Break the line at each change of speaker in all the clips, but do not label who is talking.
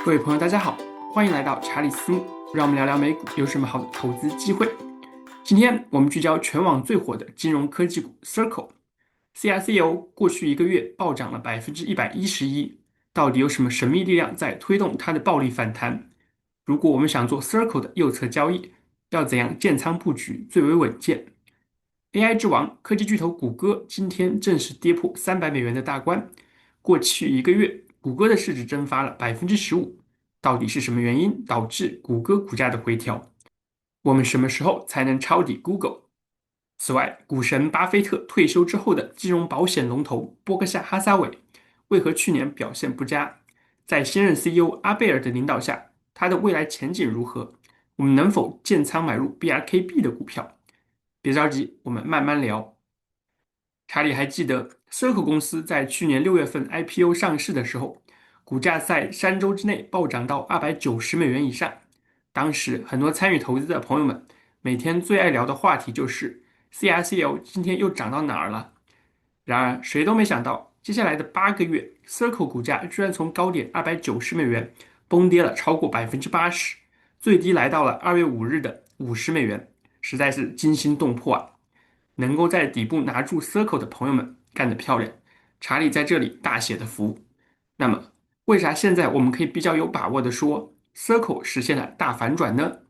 各位朋友，大家好，欢迎来到查理斯木，让我们聊聊美股有什么好的投资机会。今天我们聚焦全网最火的金融科技股 Circle，CRCO 过去一个月暴涨了111%，到底有什么神秘力量在推动它的暴力反弹？如果我们想做 Circle 的右侧交易，要怎样建仓布局最为稳健？AI 之王科技巨头谷歌今天正式跌破$300的大关。过去一个月，谷歌的市值蒸发了15%，到底是什么原因导致谷歌股价的回调？我们什么时候才能抄底 Google？此外，股神巴菲特退休之后的金融保险龙头波克夏哈撒韦为何去年表现不佳？在新任 CEO 阿贝尔的领导下，他的未来前景如何？我们能否建仓买入 BRKB 的股票？别着急，我们慢慢聊。查理还记得，Circle 公司在去年6月份 IPO 上市的时候，股价在3周之内暴涨到$290以上。当时很多参与投资的朋友们每天最爱聊的话题就是 CRCL 今天又涨到哪儿了。然而谁都没想到，接下来的8个月，Circle 股价居然从高点$290崩跌了超过80%，最低来到了2月5日的$50，实在是惊心动魄啊！能够在底部拿住 Circle 的朋友们干得漂亮，查理在这里大写的服。那么，为啥现在我们可以比较有把握的说 Circle 实现了大反转呢？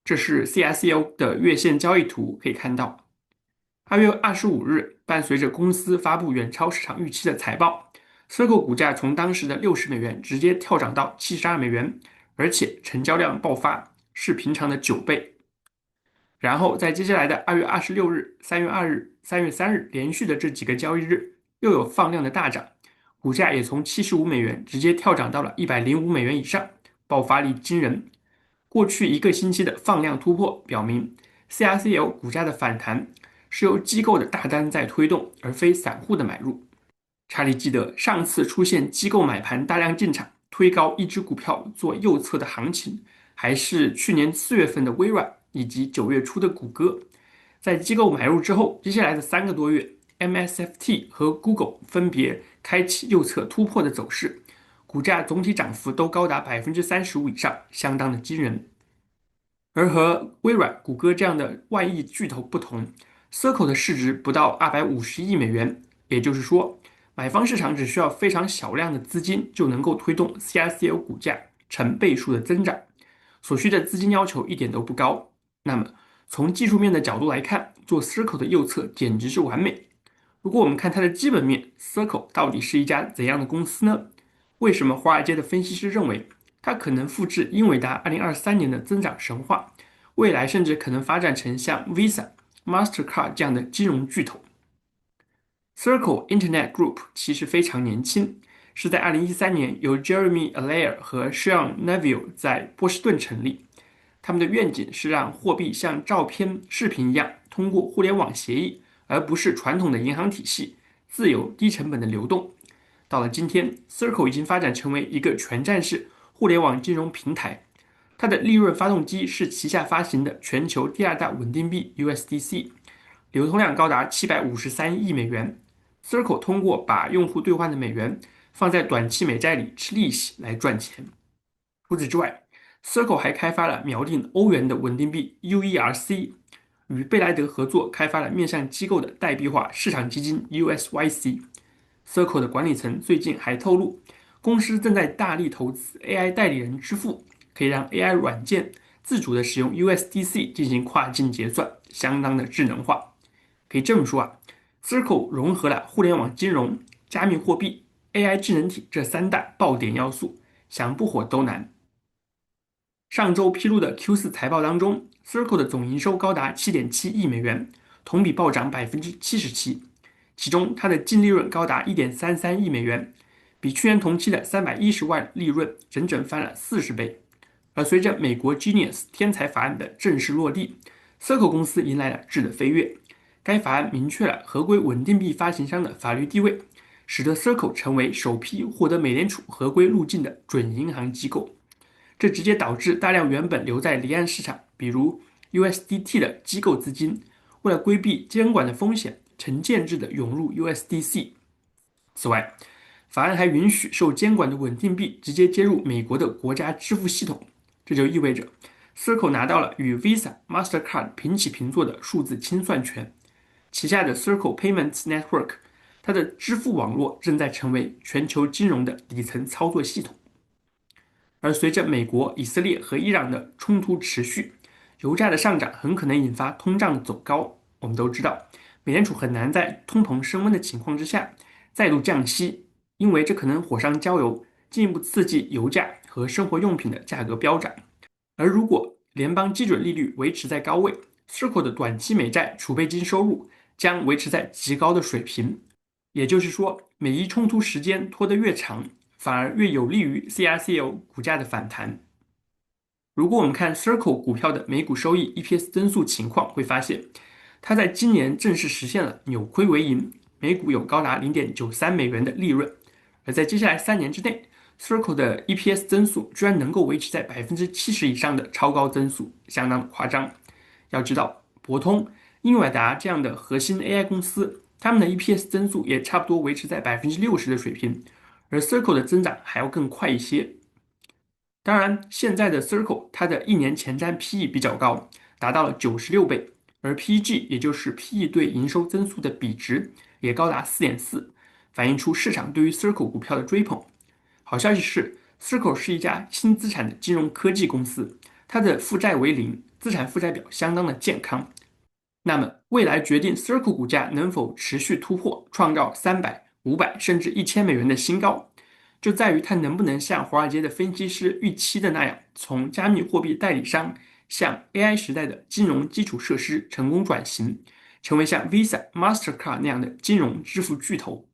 这是 CRCO 的月线交易图，可以看到，2月25日，伴随着公司发布远超市场预期的财报，Circle 股价从当时的$60直接跳涨到$72，而且成交量爆发，是平常的9倍。然后在接下来的2月26日、3月2日、3月3日连续的这几个交易日，又有放量的大涨，股价也从$75直接跳涨到了$105以上，爆发力惊人。过去一个星期的放量突破，表明 CRCL 股价的反弹是由机构的大单在推动，而非散户的买入。查理记得上次出现机构买盘大量进场，推高一只股票做右侧的行情，还是去年4月份的微软以及9月初的谷歌。在机构买入之后，接下来的3个多月，MSFT 和 Google 分别开启右侧突破的走势，股价总体涨幅都高达35%以上，相当的惊人。而和微软、谷歌这样的万亿巨头不同，Circle 的市值不到$250亿，也就是说，买方市场只需要非常小量的资金就能够推动 CRCL 股价成倍数的增长，所需的资金要求一点都不高。那么，从技术面的角度来看，做 Circle 的右侧简直是完美。如果我们看它的基本面，Circle 到底是一家怎样的公司呢？为什么华尔街的分析师认为它可能复制英伟达2023年的增长神话，未来甚至可能发展成像 Visa、Mastercard 这样的金融巨头？Circle Internet Group 其实非常年轻，是在2013年由 Jeremy Allaire 和 Sean Neville 在波士顿成立。他们的愿景是让货币像照片、视频一样，通过互联网协议，而不是传统的银行体系，自由低成本的流动。到了今天，Circle 已经发展成为一个全站式互联网金融平台。它的利润发动机是旗下发行的全球第2大稳定币 USDC，流通量高达$753亿。Circle 通过把用户兑换的美元放在短期美债里吃利息来赚钱。除此之外，Circle 还开发了锚定欧元的稳定币 UERC，与贝莱德合作开发了面向机构的代币化市场基金 USYC。Circle 的管理层最近还透露，公司正在大力投资 AI 代理人支付，可以让 AI 软件自主的使用 USDC 进行跨境结算，相当的智能化。可以这么说啊，Circle 融合了互联网金融、加密货币、AI 智能体这3大爆点要素，想不火都难。上周披露的 Q4 财报当中，Circle 的总营收高达$7.7亿，同比暴涨77%，其中它的净利润高达$1.33亿，比去年同期的310万利润整整翻了40倍。而随着美国 Genius 天才法案的正式落地，Circle 公司迎来了质的飞跃。该法案明确了合规稳定币发行商的法律地位，使得 Circle 成为首批获得美联储合规路径的准银行机构。这直接导致大量原本留在离岸市场，比如 USDT 的机构资金，为了规避监管的风险，成建制的涌入 USDC。此外法案还允许受监管的稳定币直接接入美国的国家支付系统，这就意味着 Circle 拿到了与 Visa、Mastercard 平起平坐的数字清算权。旗下的 Circle Payments Network，它的支付网络正在成为全球金融的底层操作系统。而随着美国、以色列和伊朗的冲突持续，油价的上涨很可能引发通胀走高。我们都知道，美联储很难在通膨升温的情况之下再度降息，因为这可能火上浇油，进一步刺激油价和生活用品的价格飙涨。而如果联邦基准利率维持在高位，Circle 的短期美债储备金收入将维持在极高的水平。也就是说，美伊冲突时间拖得越长，反而越有利于 CRCL 股价的反弹。如果我们看 Circle 股票的每股收益 EPS 增速情况，会发现它在今年正式实现了扭亏为盈，每股有高达0.93美元的利润。而在接下来3年之内，Circle 的 EPS 增速居然能够维持在70%以上的超高增速，相当夸张。要知道，博通、英伟达这样的核心 AI 公司，他们的 EPS 增速也差不多维持在60%的水平，而 Circle 的增长还要更快一些。当然，现在的 Circle 它的1年前瞻 PE 比较高，达到了96倍，而 PEG 也就是 PE 对营收增速的比值也高达4.4，反映出市场对于 Circle 股票的追捧。好消息是 ，Circle 是一家轻资产的金融科技公司，它的负债为零，资产负债表相当的健康。那么，未来决定 Circle 股价能否持续突破，创造300、500甚至1000美元的新高，就在于它能不能像华尔街的分析师预期的那样，从加密货币代理商向 AI 时代的金融基础设施成功转型，成为像 Visa、Mastercard 那样的金融支付巨头。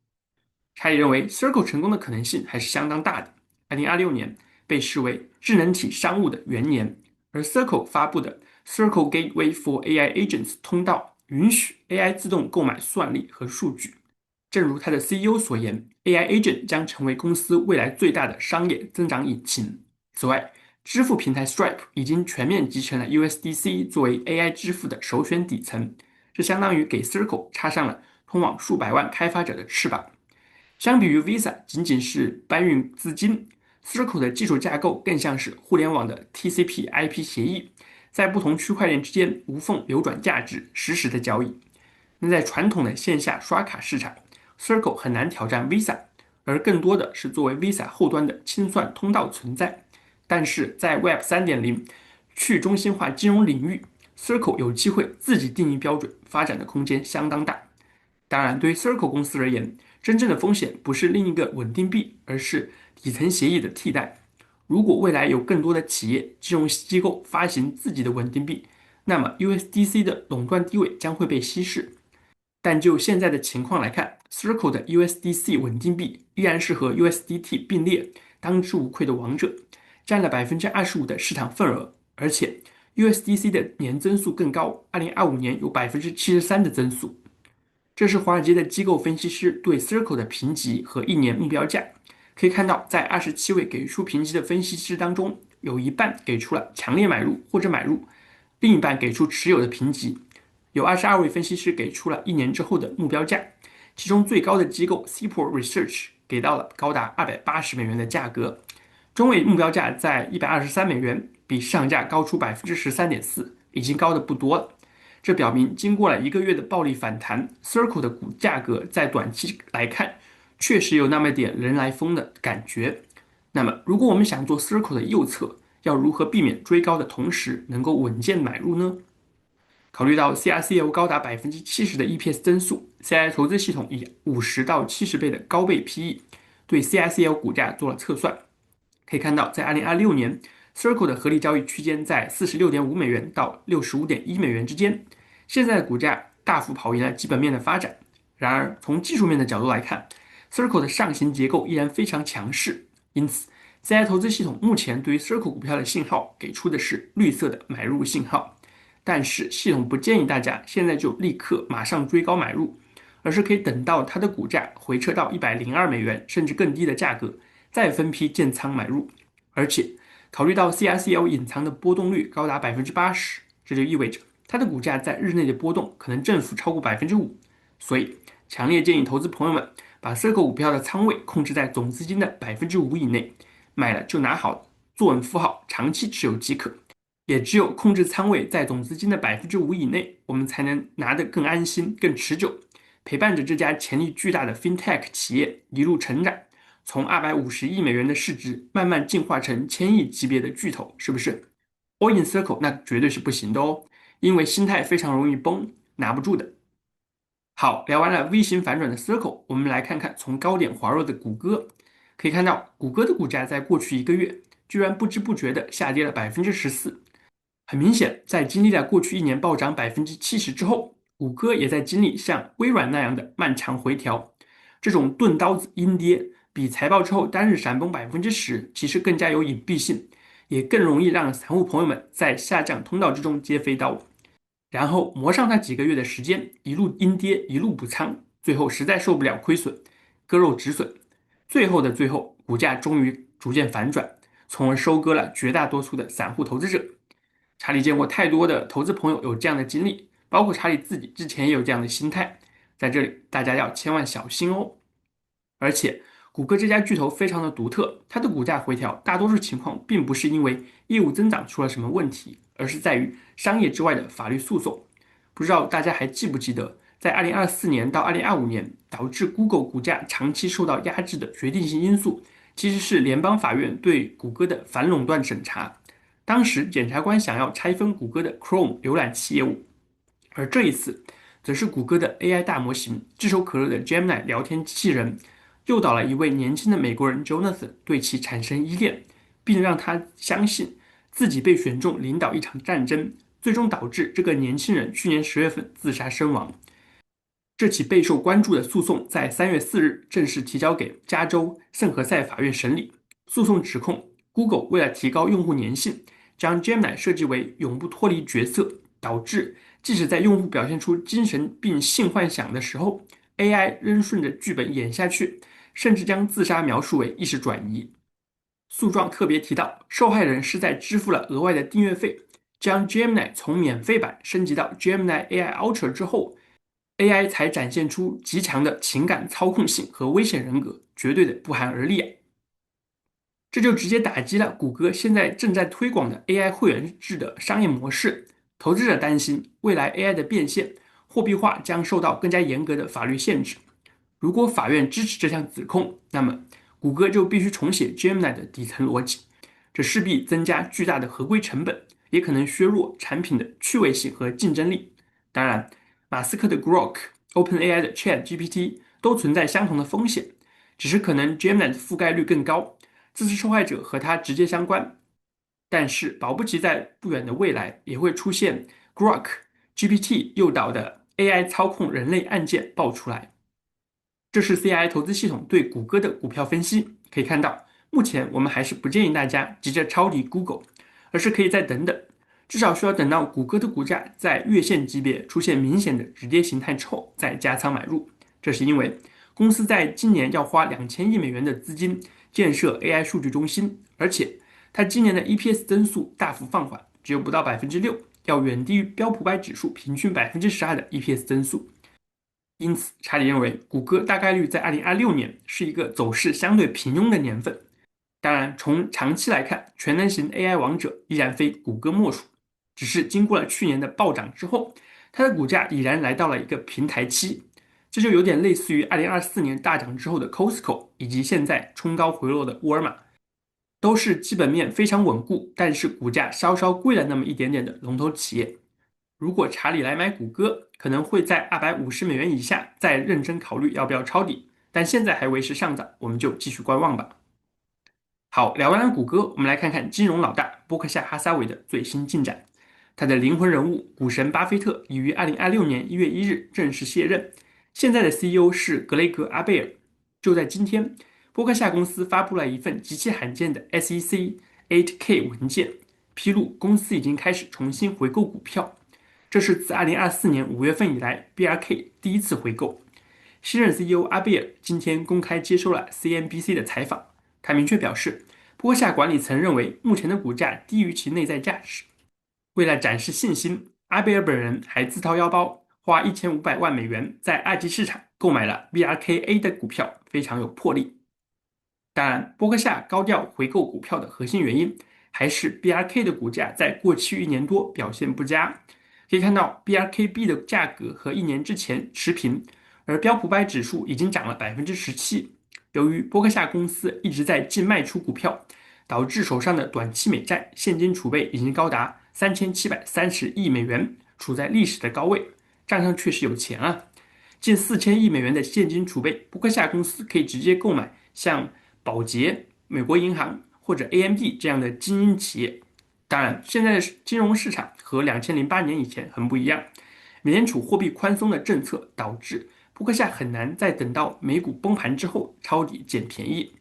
查理认为 Circle 成功的可能性还是相当大的。2026年被视为智能体商务的元年，而 Circle 发布的 Circle Gateway for AI Agents 通道允许 AI 自动购买算力和数据。正如他的 CEO 所言，AI Agent 将成为公司未来最大的商业增长引擎。此外，支付平台 Stripe 已经全面集成了 USDC 作为 AI 支付的首选底层，这相当于给 Circle 插上了通往数百万开发者的翅膀。相比于 Visa 仅仅是搬运资金，Circle 的技术架构更像是互联网的 TCP/IP 协议，在不同区块链之间无缝流转价值，实时的交易。那在传统的线下刷卡市场，Circle 很难挑战 Visa，而更多的是作为 Visa 后端的清算通道存在。但是在 Web 3.0去中心化金融领域，Circle 有机会自己定义标准，发展的空间相当大。当然，对于 Circle 公司而言，真正的风险不是另一个稳定币，而是底层协议的替代。如果未来有更多的企业、金融机构发行自己的稳定币，那么 USDC 的垄断地位将会被稀释。但就现在的情况来看，Circle 的 USDC 稳定币依然是和 USDT 并列当之无愧的王者，占了25%的市场份额，而且 USDC 的年增速更高，2025年有73%的增速。这是华尔街的机构分析师对 Circle 的评级和1年目标价。可以看到，在27位给出评级的分析师当中，有一半给出了强烈买入或者买入，另一半给出持有的评级。有22位分析师给出了1年之后的目标价，其中最高的机构 Seaport Research 给到了高达280美元的价格，中位目标价在123美元，比市场价高出13.4%，已经高的不多了。这表明，经过了1个月的暴力反弹 ，Circle 的股价格在短期来看，确实有那么点人来疯的感觉。那么，如果我们想做 Circle 的右侧，要如何避免追高的同时能够稳健买入呢？考虑到 CRCL 高达70%的 EPS 增速，CI 投资系统以50到70倍的高倍 PE 对 CRCL 股价做了测算。可以看到，在2026年 Circle 的合理交易区间在46.5美元到65.1美元之间，现在的股价大幅跑赢了基本面的发展。然而，从技术面的角度来看，Circle 的上行结构依然非常强势，因此 CI 投资系统目前对于 Circle 股票的信号给出的是绿色的买入信号。但是系统不建议大家现在就立刻马上追高买入，而是可以等到它的股价回撤到102美元甚至更低的价格，再分批建仓买入。而且考虑到 CRCL 隐藏的波动率高达80%，这就意味着它的股价在日内的波动可能振幅超过5%，所以强烈建议投资朋友们把 Circle 股票的仓位控制在总资金的5%以内，买了就拿好作文符号，长期持有即可。也只有控制仓位在总资金的5%以内，我们才能拿得更安心、更持久，陪伴着这家潜力巨大的 FinTech 企业一路成长，从250亿美元的市值慢慢进化成千亿级别的巨头，是不是？All in Circle 那绝对是不行的哦，因为心态非常容易崩，拿不住的。好，聊完了 V 型反转的 Circle，我们来看看从高点滑落的谷歌。可以看到，谷歌的股价在过去一个月居然不知不觉地下跌了14%。很明显，在经历了过去一年暴涨70%之后，谷歌也在经历像微软那样的漫长回调。这种钝刀子阴跌，比财报之后单日闪崩10%，其实更加有隐蔽性，也更容易让散户朋友们在下降通道之中接飞刀。然后磨上它几个月的时间，一路阴跌，一路补仓，最后实在受不了亏损，割肉止损。最后的最后，股价终于逐渐反转，从而收割了绝大多数的散户投资者。查理见过太多的投资朋友有这样的经历，包括查理自己之前也有这样的心态，在这里大家要千万小心哦。而且，谷歌这家巨头非常的独特，它的股价回调大多数情况并不是因为业务增长出了什么问题，而是在于商业之外的法律诉讼。不知道大家还记不记得，在2024年到2025年，导致 Google 股价长期受到压制的决定性因素，其实是联邦法院对谷歌的反垄断审查。当时检察官想要拆分谷歌的 Chrome 浏览器业务，而这一次，则是谷歌的 AI 大模型炙手可热的 Gemini 聊天机器人，诱导了一位年轻的美国人 Jonathan 对其产生依恋，并让他相信自己被选中领导一场战争，最终导致这个年轻人去年10月份自杀身亡。这起备受关注的诉讼在3月4日正式提交给加州圣何塞法院审理。诉讼指控 Google 为了提高用户粘性，将 Gemini 设计为永不脱离角色，导致即使在用户表现出精神病性幻想的时候，AI 仍顺着剧本演下去，甚至将自杀描述为意识转移。诉状特别提到，受害人是在支付了额外的订阅费，将 Gemini 从免费版升级到 Gemini AI Ultra 之后，AI 才展现出极强的情感操控性和危险人格，绝对的不寒而栗啊！这就直接打击了谷歌现在正在推广的 AI 会员制的商业模式。投资者担心未来 AI 的变现，货币化将受到更加严格的法律限制。如果法院支持这项指控，那么谷歌就必须重写 Gemini 的底层逻辑，这势必增加巨大的合规成本，也可能削弱产品的趣味性和竞争力。当然，马斯克的 Grok、OpenAI 的 ChatGPT 都存在相同的风险，只是可能 Gemini 的覆盖率更高，这次受害者和它直接相关。但是保不齐在不远的未来也会出现 Grok、GPT 诱导的 AI 操控人类案件爆出来。这是 CI 投资系统对谷歌的股票分析，可以看到，目前我们还是不建议大家急着抄底 Google，而是可以再等等，至少需要等到谷歌的股价在月线级别出现明显的止跌形态之后再加仓买入。这是因为公司在今年要花2000亿美元的资金建设 AI 数据中心，而且它今年的 EPS 增速大幅放缓，只有不到6%，要远低于标普百指数平均12%的 EPS 增速。因此，查理认为，谷歌大概率在2026年是一个走势相对平庸的年份。当然，从长期来看，全能型 AI 王者依然非谷歌莫属。只是经过了去年的暴涨之后，它的股价已然来到了一个平台期，这就有点类似于2024年大涨之后的 Costco，以及现在冲高回落的沃尔玛，都是基本面非常稳固，但是股价稍稍贵了那么一点点的龙头企业。如果查理来买谷歌，可能会在250美元以下再认真考虑要不要抄底，但现在还为时尚早，我们就继续观望吧。好，聊完了谷歌，我们来看看金融老大波克夏哈撒韦的最新进展。他的灵魂人物股神巴菲特已于2026年1月1日正式卸任，现在的 CEO 是格雷格阿贝尔。就在今天，波克夏公司发布了一份极其罕见的 SEC 8K 文件，披露公司已经开始重新回购股票。这是自2024年5月份以来 BRK 第一次回购。新任 CEO 阿贝尔今天公开接受了 CNBC 的采访，他明确表示，波下管理层认为目前的股价低于其内在价值。为了展示信心，阿贝尔本人还自掏腰包花1500万美元在二级市场购买了 BRKA 的股票，非常有魄力。当然，波克夏高调回购股票的核心原因，还是 BRK 的股价在过去1年多表现不佳。可以看到，BRKB 的价格和1年之前持平，而标普500指数已经涨了17%。由于波克夏公司一直在净卖出股票，导致手上的短期美债现金储备已经高达3730亿美元，处在历史的高位，账上确实有钱啊。近4000亿美元的现金储备，波克夏公司可以直接购买像宝洁、美国银行或者 AMD 这样的精英企业。当然，现在的金融市场和2008年以前很不一样，美联储货币宽松的政策导致波克夏很难在等到美股崩盘之后抄底捡便宜，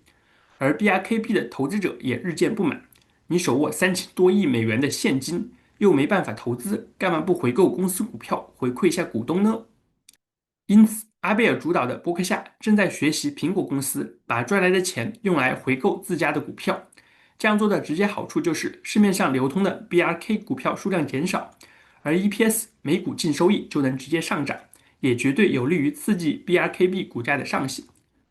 而 BRKB 的投资者也日渐不满。你手握3000多亿美元的现金，又没办法投资，干嘛不回购公司股票回馈一下股东呢？因此，阿贝尔主导的伯克夏正在学习苹果公司，把赚来的钱用来回购自家的股票。这样做的直接好处就是市面上流通的 BRK 股票数量减少，而 EPS 每股净收益就能直接上涨，也绝对有利于刺激 BRKB 股价的上行。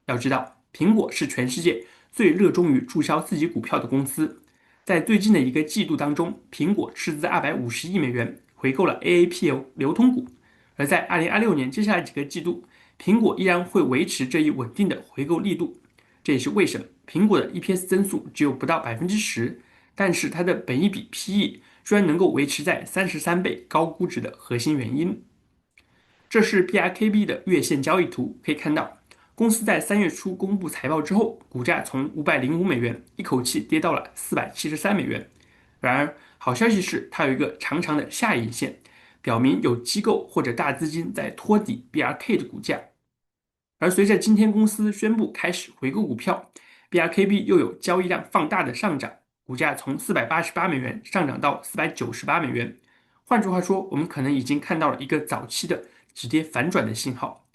要知道，苹果是全世界最热衷于注销自己股票的公司。在最近的一个季度当中，苹果斥资250亿美元回购了 AAPL 流通股。而在2026年接下来几个季度，苹果依然会维持这一稳定的回购力度。这也是为什么苹果的 EPS 增速只有不到10%，但是它的本益比 PE 居然能够维持在33倍高估值的核心原因。这是 BRKB 的月线交易图，可以看到，公司在3月初公布财报之后，股价从505美元一口气跌到了473美元。然而，好消息是它有一个长长的下影线，表明有机构或者大资金在托底 BRK 的股价。而随着今天公司宣布开始回购股票，BRKB 又有交易量放大的上涨，股价从488美元上涨到498美元。换句话说，我们可能已经看到了一个早期的止跌反转的信号。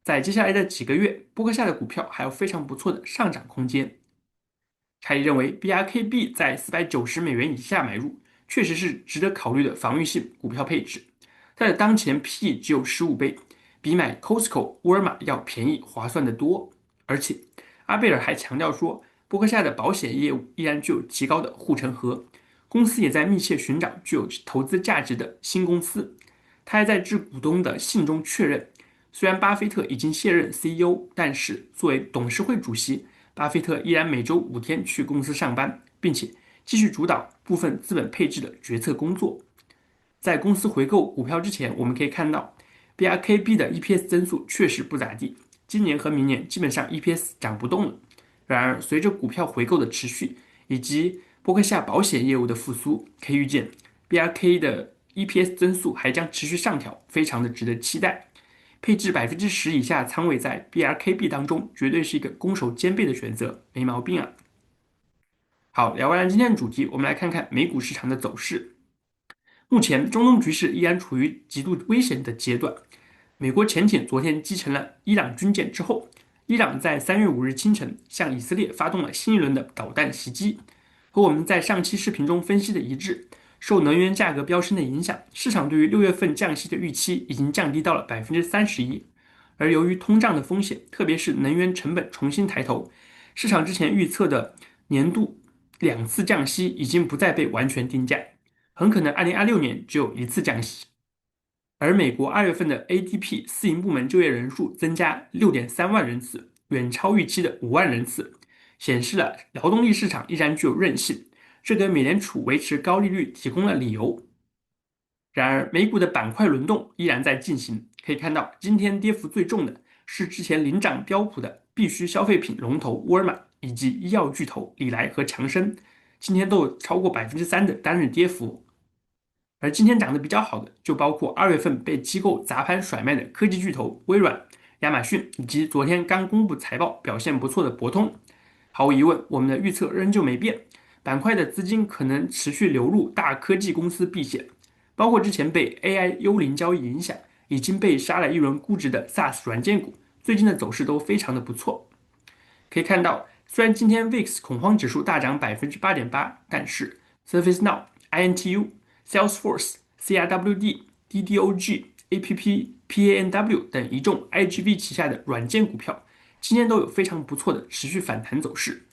在接下来的几个月，波克夏的股票还有非常不错的上涨空间。查理认为，BRKB 在490美元以下买入，确实是值得考虑的防御性股票配置。它的当前 PE 只有15倍，比买 Costco、沃尔玛要便宜划算得多。而且，阿贝尔还强调说，波克夏的保险业务依然具有极高的护城河，公司也在密切寻找具有投资价值的新公司。他还在致股东的信中确认，虽然巴菲特已经卸任 CEO，但是作为董事会主席，巴菲特依然每周5天去公司上班，并且继续主导部分资本配置的决策工作。在公司回购股票之前，我们可以看到 BRKB 的 EPS 增速确实不咋地，今年和明年基本上 EPS 涨不动了。然而，随着股票回购的持续，以及波克夏保险业务的复苏，可以预见 BRK 的 EPS 增速还将持续上调，非常的值得期待。配置10%以下仓位在 BRKB 当中，绝对是一个攻守兼备的选择，没毛病啊。好，聊完了今天的主题，我们来看看美股市场的走势。目前中东局势依然处于极度危险的阶段。美国潜艇昨天击沉了伊朗军舰之后，伊朗在3月5日清晨向以色列发动了新一轮的导弹袭击。和我们在上期视频中分析的一致，受能源价格飙升的影响，市场对于6月份降息的预期已经降低到了31%。而由于通胀的风险，特别是能源成本重新抬头，市场之前预测的年度2次降息已经不再被完全定价。很可能2026年只有1次降息。而美国2月份的 ADP 私营部门就业人数增加6.3万人次，远超预期的5万人次，显示了劳动力市场依然具有韧性，这给美联储维持高利率提供了理由。然而，美股的板块轮动依然在进行，可以看到今天跌幅最重的是之前领涨标普的必需消费品龙头沃尔玛以及医药巨头礼来和强生，今天都有超过3%的单日跌幅。而今天涨得比较好的，就包括2月份被机构砸盘甩卖的科技巨头微软、亚马逊，以及昨天刚公布财报表现不错的博通。毫无疑问，我们的预测仍旧没变，板块的资金可能持续流入大科技公司避险，包括之前被 AI 幽灵交易影响，已经被杀了一轮估值的 SaaS 软件股，最近的走势都非常的不错。可以看到，虽然今天 VIX 恐慌指数大涨8.8%，但是 ServiceNow、INTU、Salesforce、CRWD、DDOG、APP、PANW 等一众 IGV 旗下的软件股票，今年都有非常不错的持续反弹走势。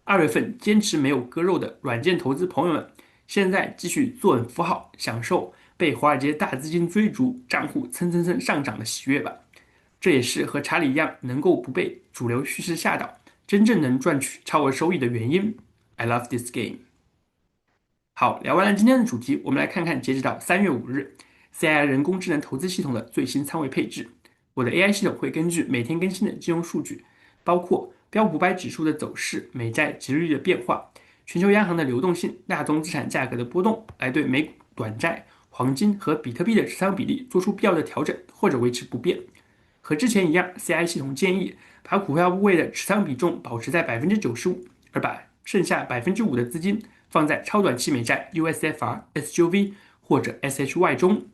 2月份坚持没有割肉的软件投资朋友们，现在继续坐稳扶好，享受被华尔街大资金追逐、账户蹭蹭蹭上涨的喜悦吧。这也是和查理一样，能够不被主流趋势吓倒，真正能赚取超额收益的原因。I love this game。好，聊完了今天的主题，我们来看看截止到3月5日，CII 人工智能投资系统的最新仓位配置。我的 AI 系统会根据每天更新的金融数据，包括标普500指数的走势、美债殖利率的变化、全球央行的流动性、大宗资产价格的波动，来对美股、短债、黄金和比特币的持仓比例做出必要的调整或者维持不变。和之前一样 ，CI 系统建议把股票部位的持仓比重保持在95%，而把剩下5%的资金放在超短期美债 USFR、SGV 或者 SHY 中。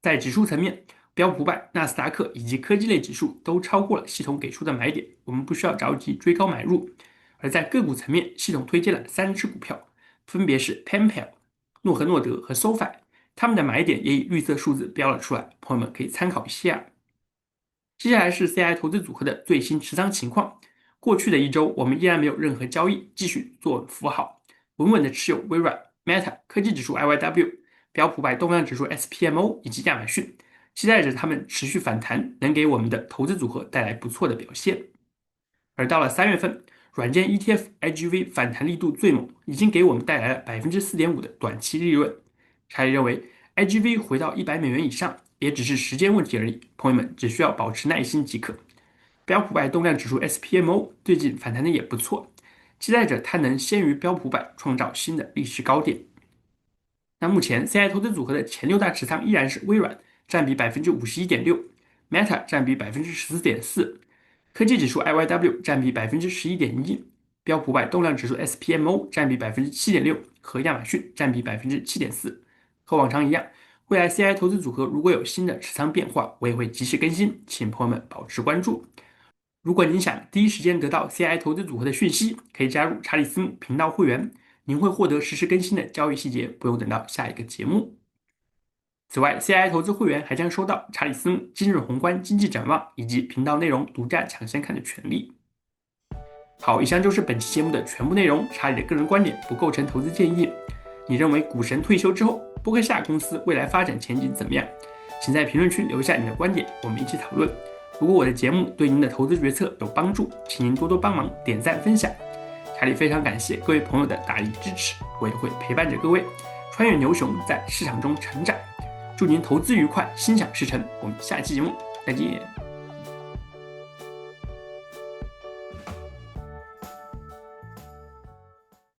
在指数层面，标普500、纳斯达克以及科技类指数都超过了系统给出的买点，我们不需要着急追高买入。而在个股层面，系统推荐了3只股票，分别是 PayPal、诺和诺德和 SoFi， 他们的买点也以绿色数字标了出来，朋友们可以参考一下。接下来是 CI 投资组合的最新持仓情况。过去的一周，我们依然没有任何交易，继续坐稳扶好，稳稳的持有微软、Meta、科技指数 IYW、标普500动量指数 SPMO 以及亚马逊，期待着它们持续反弹，能给我们的投资组合带来不错的表现。而到了3月份，软件 ETF IGV 反弹力度最猛，已经给我们带来了4.5%的短期利润。查理认为 IGV 回到$100以上，也只是时间问题而已，朋友们只需要保持耐心即可。标普500动量指数 SPMO 最近反弹的也不错，期待着它能先于标普500创造新的历史高点。那目前 CI 投资组合的前6大持仓依然是微软，占比51.6%，Meta 占比14.4%，科技指数 IYW 占比11.1%，标普500动量指数 SPMO 占比7.6%，和亚马逊占比7.4%。和往常一样，未来 CI 投资组合如果有新的持仓变化，我也会及时更新，请朋友们保持关注。如果您想第一时间得到 CI 投资组合的讯息，可以加入查理斯木频道会员，您会获得实时更新的交易细节，不用等到下一个节目。此外 ，CI 投资会员还将收到查理斯木今日宏观经济展望以及频道内容独家抢先看的权利。好，以上就是本期节目的全部内容。查理的个人观点不构成投资建议。你认为股神退休之后，波克夏公司未来发展前景怎么样？请在评论区留下你的观点，我们一起讨论。如果我的节目对您的投资决策有帮助，请您多多帮忙点赞分享。查理非常感谢各位朋友的大力支持，我也会陪伴着各位穿越牛熊，在市场中成长。祝您投资愉快，心想事成。我们下期节目再见。